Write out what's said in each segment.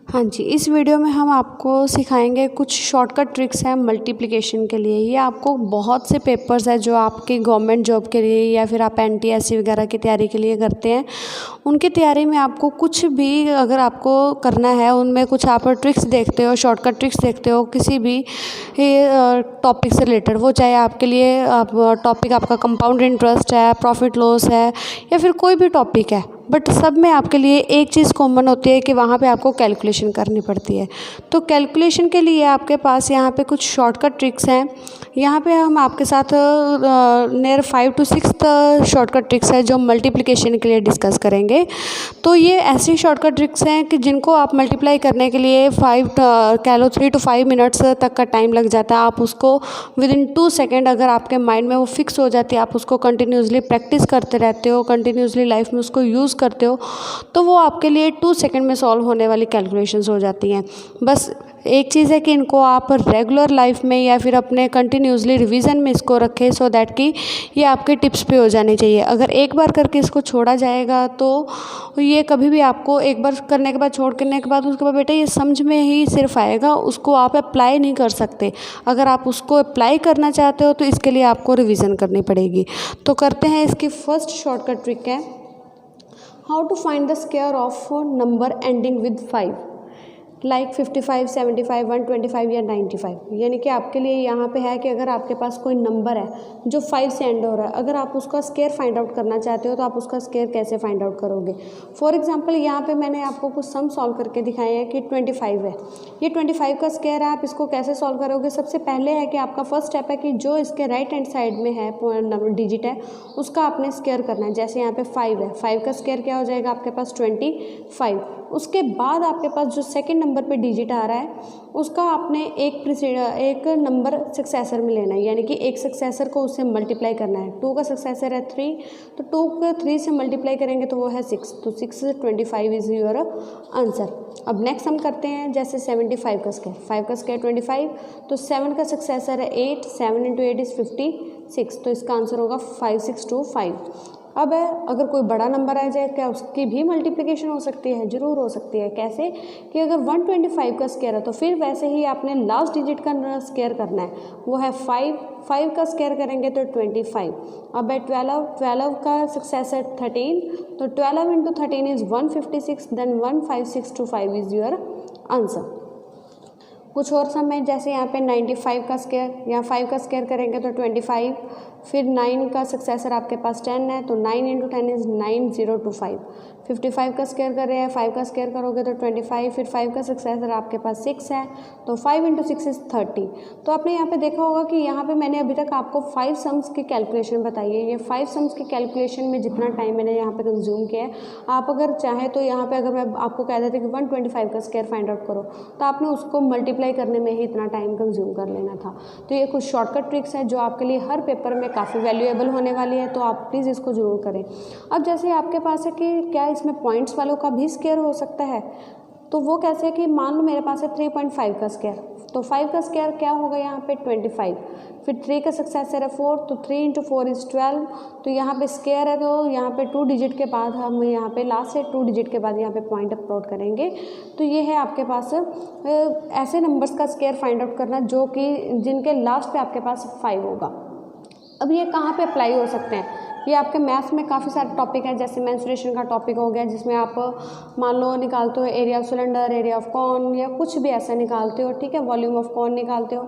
हाँ जी, इस वीडियो में हम आपको सिखाएंगे कुछ शॉर्टकट ट्रिक्स हैं मल्टीप्लिकेशन के लिए। ये आपको बहुत से पेपर्स हैं जो आपकी गवर्नमेंट जॉब के लिए या फिर आप एनटीएससी वगैरह की तैयारी के लिए करते हैं, उनकी तैयारी में आपको कुछ भी अगर आपको करना है, उनमें कुछ आप ट्रिक्स देखते हो, शॉर्टकट ट्रिक्स देखते हो किसी भी टॉपिक से रिलेटेड, वो चाहे आपके लिए टॉपिक आपका कंपाउंड इंटरेस्ट है, प्रॉफिट लॉस है या फिर कोई भी टॉपिक है, बट सब में आपके लिए एक चीज़ कॉमन होती है कि वहाँ पे आपको कैलकुलेशन करनी पड़ती है। तो कैलकुलेशन के लिए आपके पास यहाँ पे कुछ शॉर्टकट ट्रिक्स हैं। यहाँ पे हम आपके साथ नियर 5 to 6 शॉर्टकट ट्रिक्स है जो मल्टीप्लिकेशन के लिए डिस्कस करेंगे। तो ये ऐसी शॉर्टकट ट्रिक्स हैं कि जिनको आप मल्टीप्लाई करने के लिए 3 to 5 मिनट्स तक का टाइम लग जाता है। आप उसको विदिन 2 सेकेंड अगर आपके माइंड में वो फिक्स हो जाती है, आप उसको कंटिन्यूसली प्रैक्टिस करते रहते हो, कंटिन्यूसली लाइफ में उसको यूज़ करते हो, तो वो आपके लिए 2 सेकंड में सॉल्व होने वाली कैलकुलेशंस हो जाती हैं। बस एक चीज़ है कि इनको आप रेगुलर लाइफ में या फिर अपने कंटिन्यूसली रिवीजन में इसको रखें, सो दैट कि ये आपके टिप्स पे हो जानी चाहिए। अगर एक बार करके इसको छोड़ा जाएगा तो ये कभी भी आपको एक बार करने के बाद छोड़ने के बाद उसके बाद बेटा ये समझ में ही सिर्फ आएगा, उसको आप अप्लाई नहीं कर सकते। अगर आप उसको अप्लाई करना चाहते हो तो इसके लिए आपको रिवीजन करनी पड़ेगी। तो करते हैं, इसकी फर्स्ट शॉर्टकट ट्रिक है how to find the square of number ending with 5 like 55, 75, 125 या 95। यानी कि आपके लिए यहाँ पे है कि अगर आपके पास कोई नंबर है जो 5 से एंड हो रहा है, अगर आप उसका स्क्वायर फाइंड आउट करना चाहते हो तो आप उसका स्क्वायर कैसे फाइंड आउट करोगे। फॉर एग्जांपल यहाँ पे मैंने आपको कुछ सम सॉल्व करके दिखाए हैं कि 25 है, ये 25 का स्क्वायर है। आप इसको कैसे सॉल्व करोगे, सबसे पहले है कि आपका फर्स्ट स्टेप है कि जो इसके राइट हैंड साइड में है डिजिट है उसका आपने स्क्वायर करना है। जैसे यहाँ पे 5 है, 5 का स्क्वायर क्या हो जाएगा आपके पास 25। उसके बाद आपके पास जो सेकंड नंबर पे डिजिट आ रहा है उसका आपने एक नंबर सक्सेसर में लेना है, यानी कि एक सक्सेसर को उससे मल्टीप्लाई करना है। 2 का सक्सेसर है 3, तो 2 को 3 से मल्टीप्लाई करेंगे तो वो है 6, तो 6 से 25 इज योर आंसर। अब नेक्स्ट हम करते हैं, जैसे 75 का स्क्वायर, 5 का स्क्वायर 25, तो 7 का सक्सेसर है 8, 7 × 8 इज़ 56, तो इसका आंसर होगा 5625। अब है, अगर कोई बड़ा नंबर आ जाए क्या उसकी भी मल्टीप्लिकेशन हो सकती है? जरूर हो सकती है। कैसे कि अगर 125 का स्क्वायर है तो फिर वैसे ही आपने लास्ट डिजिट का स्क्वायर करना है, वो है 5 का स्क्वायर करेंगे तो 25। अब है 12 का सक्सेस है 13, तो 12 × 13 is 156, then 15625 is your answer. कुछ और समय, जैसे यहाँ पे 95 का स्क्वायर, यहाँ 5 का स्क्वायर करेंगे तो 25, फिर 9 का सक्सेसर आपके पास 10 है, तो 9 × 10 इज़ 9025। 55 का स्क्वायर कर रहे हैं, 5 का स्क्वायर करोगे तो 25, फिर 5 का सक्सेसर आपके पास 6 है, तो 5 × 6 इज़ 30। तो आपने यहाँ पे देखा होगा कि यहाँ पे मैंने अभी तक आपको 5 सम्स की कैलकुलेशन बताई है। ये 5 सम्स की कैलकुलेशन में जितना टाइम मैंने यहाँ पे कंज्यूम किया है, आप अगर चाहें तो यहाँ पे अगर मैं आपको कह देती कि 125 का स्क्वायर फाइंड आउट करो, तो आपने उसको मल्टीप्लाई करने में ही इतना टाइम कंज्यूम कर लेना था। तो ये कुछ शॉर्टकट ट्रिक्स हैं जो आपके लिए हर पेपर में काफ़ी वैल्यूएबल होने वाली है, तो आप प्लीज़ इसको ज़रूर करें। अब जैसे आपके पास है कि क्या इसमें पॉइंट्स वालों का भी स्क्वायर हो सकता है, तो वो कैसे है कि मान लो मेरे पास है 3.5 का स्क्वायर, तो 5 का स्क्वायर क्या होगा यहाँ पे 25, फिर 3 का सक्सेसर है 4, तो 3 × 4 इज़ 12, तो यहाँ पे स्क्वायर है तो यहाँ पे 2 डिजिट के बाद हम यहाँ पे लास्ट से 2 डिजिट के बाद यहाँ पे पॉइंट अपलोड करेंगे। तो ये है आपके पास ऐसे नंबर्स का स्क्वायर फाइंड आउट करना जो कि जिनके लास्ट पे आपके पास 5 होगा। अब ये कहाँ पे अप्लाई हो सकते हैं, ये आपके मैथ्स में काफ़ी सारे टॉपिक हैं, जैसे मेंस्ट्रुएशन का टॉपिक हो गया जिसमें आप मान लो निकालते हो area of cylinder, area of cone या कुछ भी ऐसा निकालते हो, ठीक है, वॉल्यूम ऑफ कॉन निकालते हो,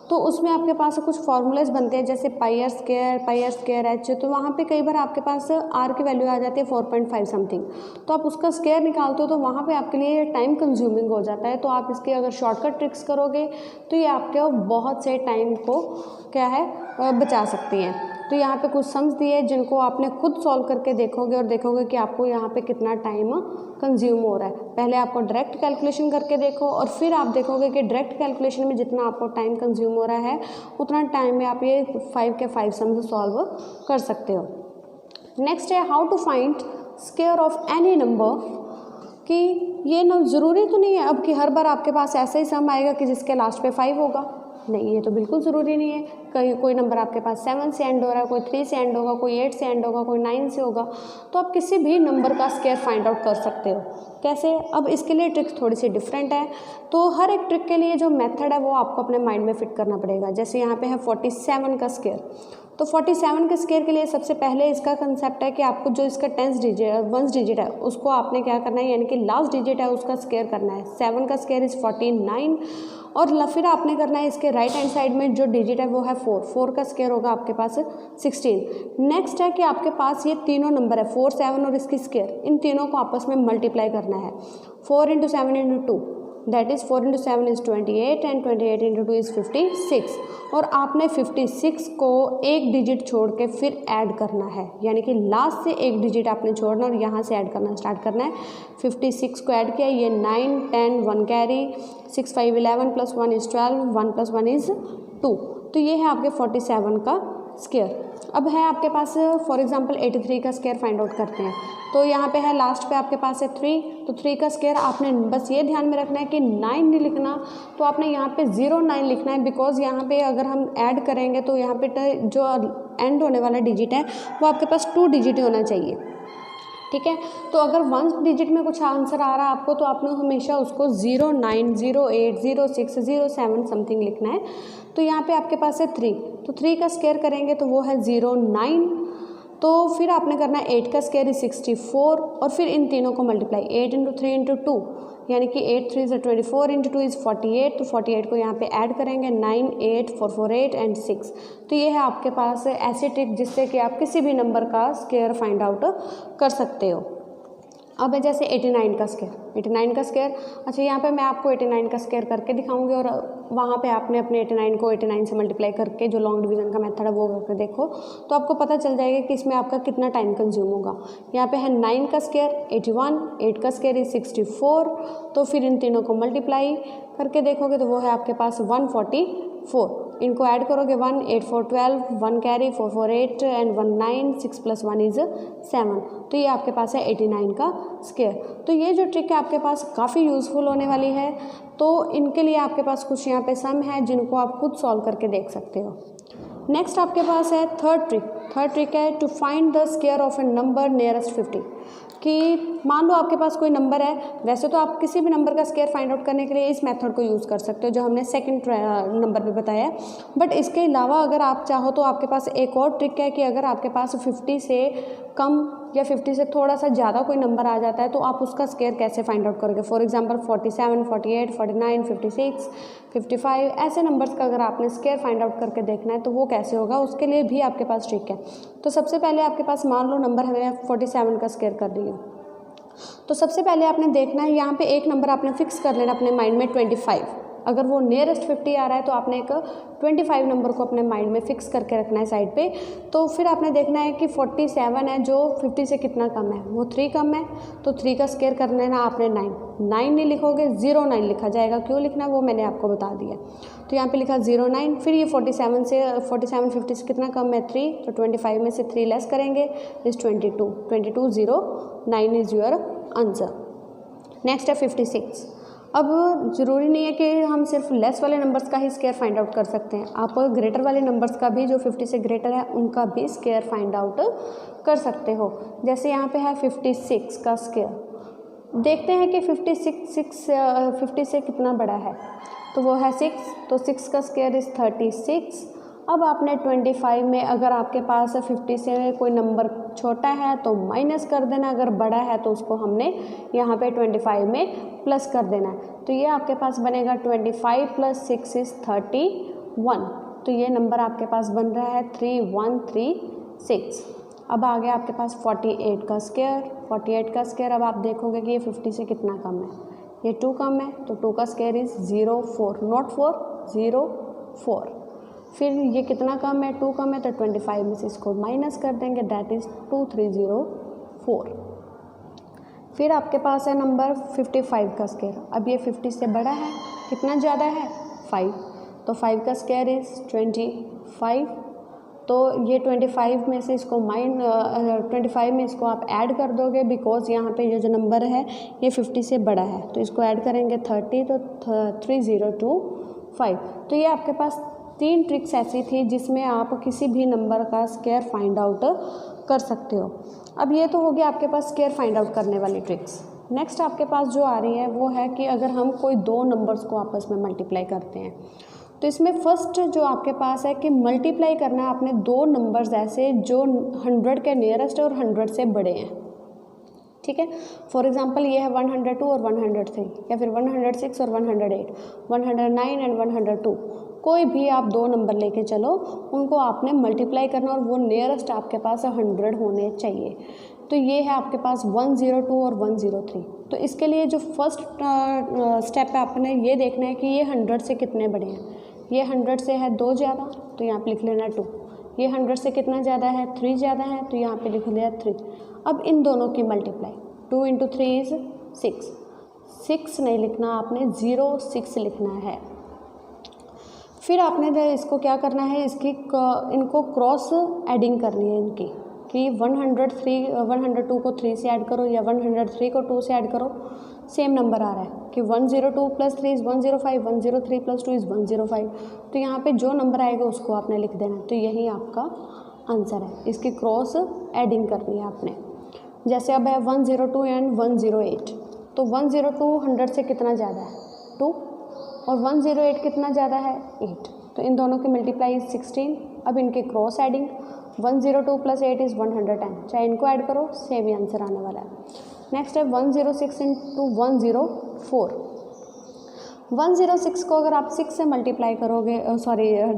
तो उसमें आपके पास कुछ फॉर्मूलाज बनते हैं जैसे पाई आर स्क्वायर एच, तो वहाँ पे कई बार आपके पास आर की वैल्यू आ जाती है 4.5 समथिंग, तो आप उसका स्क्वायर निकालते हो तो वहाँ पे आपके लिए टाइम कंज्यूमिंग हो जाता है। तो आप इसके अगर शॉर्टकट ट्रिक्स करोगे तो ये आपके बहुत से टाइम को क्या है बचा सकती हैं। तो यहाँ पे कुछ सम्स दिए जिनको आपने खुद सॉल्व करके देखोगे और देखोगे कि आपको यहाँ पे कितना टाइम कंज्यूम हो रहा है। पहले आपको डायरेक्ट कैलकुलेशन करके देखो और फिर आप देखोगे कि डायरेक्ट कैलकुलेशन में जितना आपको टाइम कंज्यूम हो रहा है उतना टाइम में आप ये 5 के 5 सम्स सॉल्व कर सकते हो। नेक्स्ट है how to find square of any number, कि ये ना ज़रूरी तो नहीं है अब कि हर बार आपके पास ऐसा ही सम आएगा कि जिसके लास्ट पे 5 होगा। नहीं, ये तो बिल्कुल ज़रूरी नहीं है। कहीं कोई नंबर आपके पास 7 से एंड हो रहा है, कोई 3 से एंड होगा, कोई 8 से एंड होगा, कोई 9 से होगा, तो आप किसी भी नंबर का स्क्वायर फाइंड आउट कर सकते हो। कैसे? अब इसके लिए ट्रिक्स थोड़ी सी डिफरेंट है, तो हर एक ट्रिक के लिए जो मेथड है वो आपको अपने माइंड में फिट करना पड़ेगा। जैसे यहाँ पे है 47 का स्क्वायर, तो 47 के स्क्वायर के लिए सबसे पहले इसका कंसेप्ट है कि आपको जो इसका 1 डिजिट है उसको आपने क्या करना है, यानी कि लास्ट डिजिट है उसका स्क्वायर करना है। 7 का स्क्वायर इज़ 49 और फिर आपने करना है इसके राइट हैंड साइड में जो डिजिट है वो है 4 का स्क्वायर होगा आपके पास 16। नेक्स्ट है कि आपके पास ये तीनों नंबर है 4, 7 और इसकी स्क्वायर, इन तीनों को आपस में मल्टीप्लाई करना है। 4 × 7 × 2 that is 4 × 7 is 28 and 28 × 2 is 56। और आपने 56 को एक डिजिट छोड़ के फिर ऐड करना है, यानी कि लास्ट से एक डिजिट आपने छोड़ना और यहाँ से ऐड करना स्टार्ट करना है। 56 को ऐड किया, ये 9, 10, 1 कैरी, 6, 5, 11 + 1 इज़ 12, 1 + 1 इज़ 2। तो ये है आपके 47 का स्क्वायर। अब है आपके पास फॉर एग्जांपल 83 का स्क्वायर फाइंड आउट करते हैं। तो यहाँ पे है लास्ट पे आपके पास है 3, तो 3 का स्क्वायर आपने बस ये ध्यान में रखना है कि 9 नहीं लिखना, तो आपने यहाँ पे 09 लिखना है, बिकॉज यहाँ पे अगर हम ऐड करेंगे तो यहाँ पे जो एंड होने वाला डिजिट है वो आपके पास 2 डिजिट होना चाहिए। ठीक है, तो अगर 1 डिजिट में कुछ आंसर आ रहा है आपको तो आपने हमेशा उसको 09, 08, 06, 07 समथिंग लिखना है। तो यहाँ पे आपके पास है 3, तो 3 का स्क्वायर करेंगे तो वो है 09। तो फिर आपने करना है 8 का स्क्वायर इज 64 और फिर इन तीनों को मल्टीप्लाई 8 × 3 × 2, यानी कि 8 3 = 24 × 2 इज़ 48। तो 48 को यहाँ पे ऐड करेंगे 9, 8, 4, 4, 8 एंड 6। तो ये है आपके पास ऐसी ट्रिक जिससे कि आप किसी भी नंबर का स्क्वायर फाइंड आउट कर सकते हो। अब है जैसे 89 का स्क्वायर, 89 का स्क्वायर, अच्छा यहाँ पे मैं आपको 89 का स्क्वायर करके दिखाऊंगी और वहाँ पे आपने अपने 89 को 89 से मल्टीप्लाई करके जो लॉन्ग डिवीज़न का मेथड है वो करके देखो, तो आपको पता चल जाएगा कि इसमें आपका कितना टाइम कंज्यूम होगा। यहाँ पे है 9 का स्क्वायर 81, 8 का स्क्वायर इज 64, तो फिर इन तीनों को मल्टीप्लाई करके देखोगे तो वो है आपके पास 144। इनको ऐड करोगे 1, 8, 4, 12, 1 कैरी, 4, 4, 8 एंड 1 9, 6 + 1 इज़ 7। तो ये आपके पास है 89 का स्क्वायर। तो ये जो ट्रिक है आपके पास काफ़ी यूज़फुल होने वाली है। तो इनके लिए आपके पास कुछ यहाँ पे सम है जिनको आप खुद सॉल्व करके देख सकते हो। नेक्स्ट आपके पास है थर्ड ट्रिक है to find the square of a number nearest 50। कि मान लो आपके पास कोई नंबर है, वैसे तो आप किसी भी नंबर का स्क्वायर फाइंड आउट करने के लिए इस मेथड को यूज़ कर सकते हो जो हमने सेकंड नंबर पे बताया है, बट इसके अलावा अगर आप चाहो तो आपके पास एक और ट्रिक है कि अगर आपके पास 50 से कम या 50 से थोड़ा सा ज़्यादा कोई नंबर आ जाता है तो आप उसका स्क्वायर कैसे फाइंड आउट करोगे। फॉर एग्जांपल 47, 48, 49, 56, 55 ऐसे नंबर्स का अगर आपने स्क्वायर फाइंड आउट करके देखना है तो वो कैसे होगा, उसके लिए भी आपके पास ट्रिक है। तो सबसे पहले आपके पास मान लो नंबर हमें 47 का स्क्वायर कर रही है, तो सबसे पहले आपने देखना है यहाँ पे एक नंबर आपने फिक्स कर लेना अपने माइंड में 25। अगर वो नियरेस्ट 50 आ रहा है तो आपने एक 25 नंबर को अपने माइंड में फिक्स करके रखना है साइड पे। तो फिर आपने देखना है कि 47 है जो 50 से कितना कम है, वो 3 कम है, तो 3 का स्क्वायर कर लेना आपने 9 नहीं लिखोगे 09 लिखा जाएगा। क्यों लिखना वो मैंने आपको बता दिया। तो यहाँ पे लिखा 09। फिर ये 47 50 से कितना कम है 3, तो 25 में से 3 लेस करेंगे is 22 09 is your answer. Next है 56। अब ज़रूरी नहीं है कि हम सिर्फ लेस वाले नंबर्स का ही स्क्वायर फाइंड आउट कर सकते हैं, आप ग्रेटर वाले नंबर्स का भी जो 50 से ग्रेटर है उनका भी स्क्वायर फाइंड आउट कर सकते हो। जैसे यहाँ पे है 56 का स्क्वायर, देखते हैं कि 50 से कितना बड़ा है, तो वो है 6, तो 6 का स्क्वायर इज़ 36। अब आपने 25 में अगर आपके पास 50 से कोई नंबर छोटा है तो माइनस कर देना, अगर बड़ा है तो उसको हमने यहाँ पे 25 में प्लस कर देना है। तो ये आपके पास बनेगा 25 + 6 इज़ 31। तो ये नंबर आपके पास बन रहा है 3136। अब आ गया आपके पास 48 का स्क्वायर। 48 का स्क्वायर अब आप देखोगे कि ये 50 से कितना कम है, ये 2 कम है, तो 2 का स्क्वायर इज़ 04, नॉट 4, 04। फिर ये कितना कम है 2 कम है, तो 25 में से इसको माइनस कर देंगे दैट इज़ 2304। फिर आपके पास है नंबर 55 का स्क्वायर। अब ये 50 से बड़ा है, कितना ज़्यादा है 5, तो 5 का स्क्वायर इज़ 25। तो ये 25 में से इसको 25 में इसको आप ऐड कर दोगे, बिकॉज यहाँ पे ये जो नंबर है ये 50 से बड़ा है, तो इसको ऐड करेंगे 30, तो 3024। 5। तो ये आपके पास 3 ट्रिक्स ऐसी थी जिसमें आप किसी भी नंबर का स्क्वायर फाइंड आउट कर सकते हो। अब ये तो हो गया आपके पास स्क्वायर फाइंड आउट करने वाली ट्रिक्स। नेक्स्ट आपके पास जो आ रही है वो है कि अगर हम कोई 2 नंबर्स को आपस में मल्टीप्लाई करते हैं, तो इसमें फर्स्ट जो आपके पास है कि मल्टीप्लाई करना है आपने 2 नंबर्स ऐसे जो 100 के नियरेस्ट और 100 से बड़े हैं, ठीक है। फॉर एग्जांपल ये है 102 और 103, या फिर 106 और 108, 109 एंड 102। कोई भी आप 2 नंबर लेके चलो, उनको आपने मल्टीप्लाई करना और वो नियरेस्ट आपके पास 100 होने चाहिए। तो ये है आपके पास 102 और 103। तो इसके लिए जो फर्स्ट स्टेप है आपने ये देखना है कि ये 100 से कितने बड़े हैं। ये 100 से है 2 ज़्यादा, तो यहाँ पे लिख लेना 2। ये 100 से कितना ज़्यादा है, 3 ज़्यादा है, तो यहाँ पे लिख लिया 3। अब इन दोनों की मल्टीप्लाई, 2 × 3 इज़ 6। 6 नहीं लिखना आपने, 0 6 लिखना है। फिर आपने इसको क्या करना है, इनको क्रॉस एडिंग करनी है इनकी, कि 102 को 3 से ऐड करो या 103 को 2 से ऐड करो, सेम नंबर आ रहा है कि 102 + 3 = 105, 103 + 2 = 105। तो यहाँ पे जो नंबर आएगा उसको आपने लिख देना। तो यही आपका आंसर है, इसकी क्रॉस एडिंग करनी है आपने। जैसे अब है 102 एंड 108, तो 102 100 से कितना ज़्यादा है, 2, और 108 कितना ज़्यादा है, 8। तो इन दोनों की मल्टीप्लाई 16। अब इनके क्रॉस एडिंग, 102 + 8 = 110, चाहे इनको ऐड करो सेम ही आंसर आने वाला है। नेक्स्ट है 106 × 104। 106 को अगर आप 6 से मल्टीप्लाई करोगे,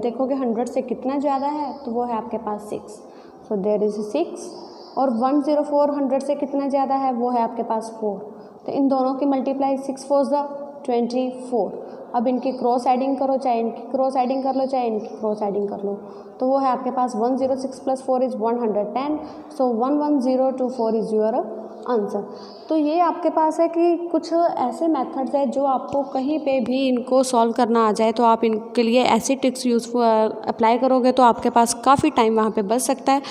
देखोगे 100 से कितना ज़्यादा है, तो वो है आपके पास 6, सो देयर इज़ 6। और 104 100 से कितना ज़्यादा है, वो है आपके पास 4। तो इन दोनों की मल्टीप्लाई 6 4 = 24। अब इनकी क्रॉस एडिंग करो, चाहे इनकी क्रॉस एडिंग कर लो, चाहे इनकी क्रॉस एडिंग कर लो, तो वो है आपके पास 106 + 4 = 110। सो 11024 इज़ योर आंसर। तो ये आपके पास है कि कुछ ऐसे मेथड्स है जो आपको कहीं पे भी इनको सॉल्व करना आ जाए, तो आप इनके लिए ऐसी ट्रिक्स अप्लाई करोगे तो आपके पास काफ़ी टाइम वहाँ पे बच सकता है।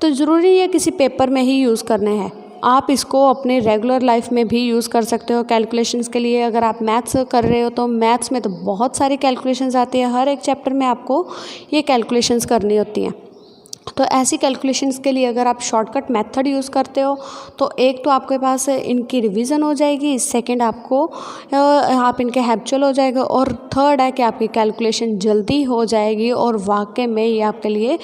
तो ज़रूरी है किसी पेपर में ही यूज़ करने हैं, आप इसको अपने रेगुलर लाइफ में भी यूज़ कर सकते हो कैलकुलेशंस के लिए। अगर आप मैथ्स कर रहे हो तो मैथ्स में तो बहुत सारी कैलकुलेशंस आती है, हर एक चैप्टर में आपको ये कैलकुलेशंस करनी होती हैं। तो ऐसी कैलकुलेशंस के लिए अगर आप शॉर्टकट मेथड यूज़ करते हो तो एक तो आपके पास इनकी रिवीजन हो जाएगी, सेकंड आप इनके हैबिचुअल हो जाएगा, और थर्ड है कि आपकी कैलकुलेशन जल्दी हो जाएगी और वाकई में ये आपके लिए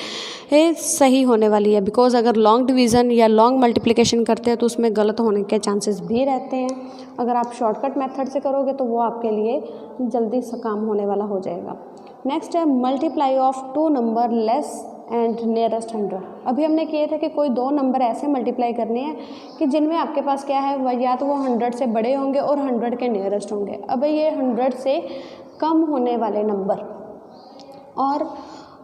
सही होने वाली है। बिकॉज अगर लॉन्ग डिवीज़न या लॉन्ग मल्टीप्लिकेशन करते हैं तो उसमें गलत होने के चांसेस भी रहते हैं। अगर आप शॉर्टकट मेथड से करोगे तो वो आपके लिए जल्दी से काम होने वाला हो जाएगा। नेक्स्ट है multiply of 2 number less and nearest 100। अभी हमने किए थे कि कोई 2 नंबर ऐसे मल्टीप्लाई करने हैं कि जिनमें आपके पास क्या है, वह या तो वो 100 से बड़े होंगे और 100 के नियरेस्ट होंगे। अब ये 100 से कम होने वाले नंबर और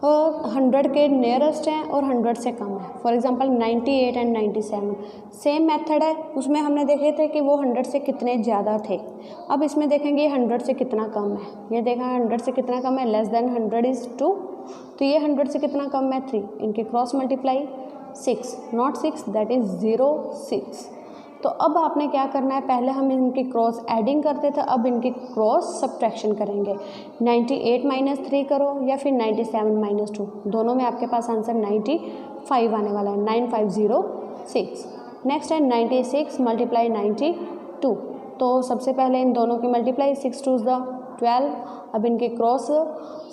100 के नियरेस्ट हैं और 100 से कम है। For example 98 and 97 same method है, उसमें हमने देखे थे कि वो 100 से कितने ज़्यादा थे। अब इसमें देखेंगे 100 से कितना कम है। ये देखा 100 से कितना कम है, लेस देन 100 इज़ 2। तो ये 100 से कितना कम है, 3। इनके cross multiply 6, not 6, that is 0 6। तो अब आपने क्या करना है, पहले हम इनकी क्रॉस एडिंग करते थे, अब इनकी क्रॉस सब्ट्रैक्शन करेंगे। 98 - 3 करो या फिर 97 - 2, दोनों में आपके पास आंसर 95 आने वाला है, 9506। नेक्स्ट है 96 × 92। तो सबसे पहले इन दोनों की मल्टीप्लाई 6 2 = 12। अब इनके क्रॉस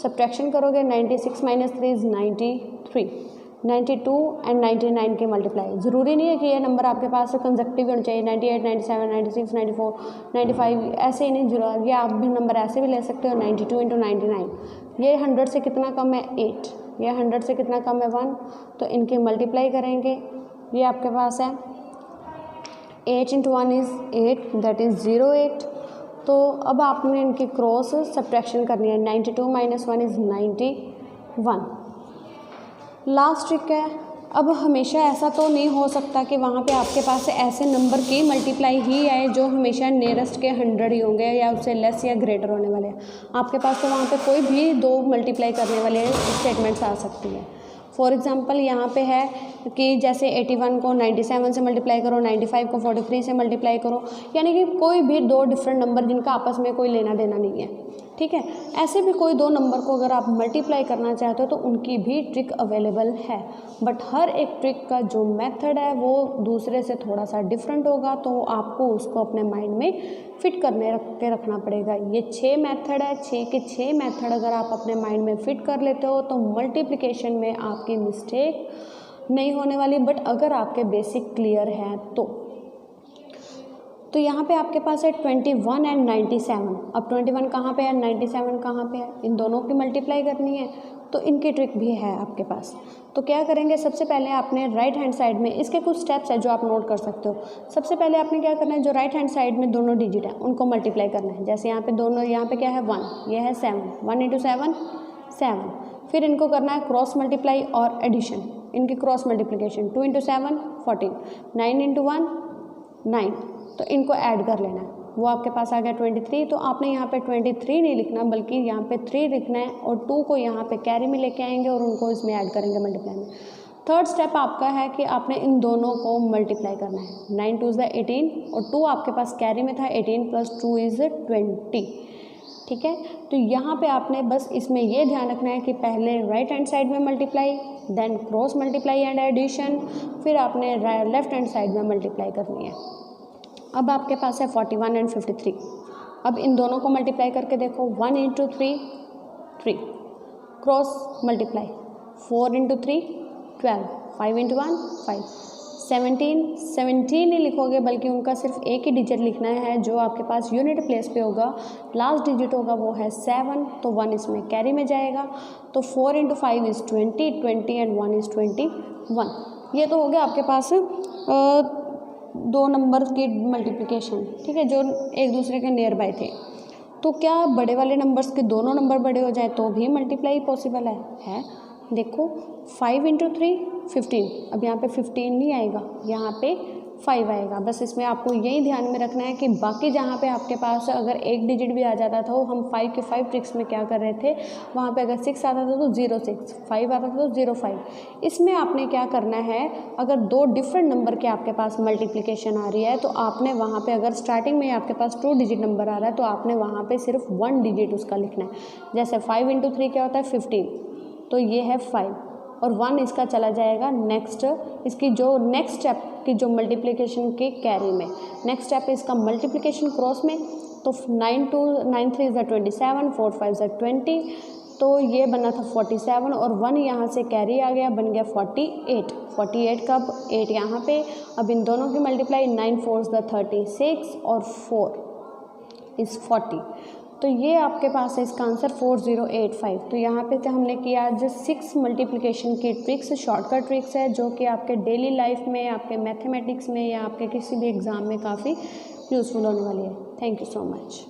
सब्ट्रैक्शन करोगे, 96 - 3 इज़ 93। 92 एंड 99 के मल्टीप्लाई। ज़रूरी नहीं है कि ये नंबर आपके पास कंसेक्टिव होने चाहिए, 98 97 96 94 95 ऐसे ही नहीं जुड़ा। ये आप भी नंबर ऐसे भी ले सकते हो, 92 × 99। ये 100 से कितना कम है, 8। ये 100 से कितना कम है, 1। तो इनके मल्टीप्लाई करेंगे, ये आपके पास है 8 × 1 इज़ 8, दैट इज़ 08। तो अब आपने इनकी क्रॉस सब्ट्रैक्शन करनी है, 92 - 1 इज़ 91। लास्ट ट्रिक है, अब हमेशा ऐसा तो नहीं हो सकता कि वहाँ पे आपके पास ऐसे नंबर की मल्टीप्लाई ही आए जो हमेशा नियरेस्ट के 100 ही होंगे या उससे लेस या ग्रेटर होने वाले हैं। आपके पास तो वहाँ पे कोई भी 2 मल्टीप्लाई करने वाले स्टेटमेंट्स आ सकती हैं। फॉर एग्जांपल यहाँ पे है कि जैसे 81 को 97 से मल्टीप्लाई करो, 95 को 43 से मल्टीप्लाई करो, यानी कि कोई भी 2 डिफरेंट नंबर जिनका आपस में कोई लेना देना नहीं है। ठीक है। ऐसे भी कोई दो नंबर को अगर आप मल्टीप्लाई करना चाहते हो तो उनकी भी ट्रिक अवेलेबल है, बट हर एक ट्रिक का जो मेथड है वो दूसरे से थोड़ा सा डिफरेंट होगा, तो आपको उसको अपने माइंड में फिट करने रखना पड़ेगा। ये 6 मेथड है, 6 के 6 मेथड अगर आप अपने माइंड में फिट कर लेते हो तो मल्टीप्लिकेशन में आपकी मिस्टेक नहीं होने वाली। बट अगर आपके बेसिक क्लियर हैं तो यहाँ पे आपके पास है 21 एंड 97। अब 21 कहाँ पे है, 97 कहाँ पे है, इन दोनों की मल्टीप्लाई करनी है, तो इनकी ट्रिक भी है आपके पास। तो क्या करेंगे, सबसे पहले आपने राइट हैंड साइड में, इसके कुछ स्टेप्स है जो आप नोट कर सकते हो। सबसे पहले आपने क्या करना है, जो राइट हैंड साइड में दोनों डिजिट है उनको मल्टीप्लाई करना है। जैसे यहाँ पे दोनों, यहाँ पे क्या है 1, ये है 7, 1 इंटू 7 7। फिर इनको करना है क्रॉस मल्टीप्लाई और एडिशन, इनकी क्रॉस मल्टीप्लिकेशन, 2 इंटू 7 14, 9 इंटू 1 9, तो इनको ऐड कर लेना है, वो आपके पास आ गया 23। तो आपने यहाँ पे 23 नहीं लिखना, बल्कि यहाँ पे 3 लिखना है और 2 को यहाँ पे कैरी में लेके आएंगे और उनको इसमें ऐड करेंगे मल्टीप्लाई में। थर्ड स्टेप आपका है कि आपने इन दोनों को मल्टीप्लाई करना है। 9 2 = 18 और 2 आपके पास कैरी में था, 18 + 2 = 20। ठीक है, तो यहाँ पे आपने बस इसमें ये ध्यान रखना है कि पहले राइट हैंड साइड में multiply, then cross multiply and addition, फिर आपने लेफ्ट हैंड साइड में मल्टीप्लाई करनी है। अब आपके पास है 41 एंड 53। अब इन दोनों को मल्टीप्लाई करके देखो, 1 into 3 3, cross multiply, 4 into 3 12, 5 into 1 5, 17 नहीं लिखोगे बल्कि उनका सिर्फ एक ही डिजिट लिखना है जो आपके पास यूनिट प्लेस पे होगा, लास्ट डिजिट होगा वो है 7, तो 1 इसमें कैरी में जाएगा। तो 4 इंटू 5 = 20, 20 एंड 1 = 21। ये तो हो गया आपके पास दो नंबर की मल्टीप्लिकेशन, ठीक है, जो एक दूसरे के नियर बाय थे। तो क्या बड़े वाले नंबर्स के दोनों नंबर बड़े हो जाए तो भी मल्टीप्लाई पॉसिबल है? देखो 5 इंटू 3 15, अब यहाँ पे 15 नहीं आएगा, यहाँ पे 5 आएगा। बस इसमें आपको यही ध्यान में रखना है कि बाकी जहाँ पे आपके पास अगर एक डिजिट भी आ जाता था, हम 5 के 5 ट्रिक्स में क्या कर रहे थे, वहाँ पे अगर 6 आता था तो 06, 5 आता था तो 05। इसमें आपने क्या करना है, अगर दो डिफरेंट नंबर के आपके पास मल्टीप्लिकेशन आ रही है तो आपने वहाँ पे, अगर स्टार्टिंग में आपके पास 2 डिजिट नंबर आ रहा है तो आपने वहाँ पे सिर्फ 1 डिजिट उसका लिखना है। जैसे 5 इंटू 3 क्या होता है 15, तो ये है 5 और 1 इसका चला जाएगा नेक्स्ट, इसकी जो नेक्स्ट स्टेप की जो मल्टीप्लिकेशन के कैरी में, नेक्स्ट स्टेप है इसका मल्टीप्लिकेशन क्रॉस में। तो 9 3 = 27, 4 5 = 20, तो ये बना था 47 और 1 यहाँ से कैरी आ गया, बन गया 48। 48 कब, 8 यहाँ पे। अब इन दोनों की मल्टीप्लाई, 9 4 = 36 और 4 = 40। तो ये आपके पास है इसका आंसर 4085। तो यहाँ पे तो हमने किया जो 6 मल्टीप्लिकेशन की ट्रिक्स, शॉर्टकट ट्रिक्स है जो कि आपके डेली लाइफ में, आपके मैथमेटिक्स में या आपके किसी भी एग्ज़ाम में काफ़ी यूज़फुल होने वाली है। Thank you so much.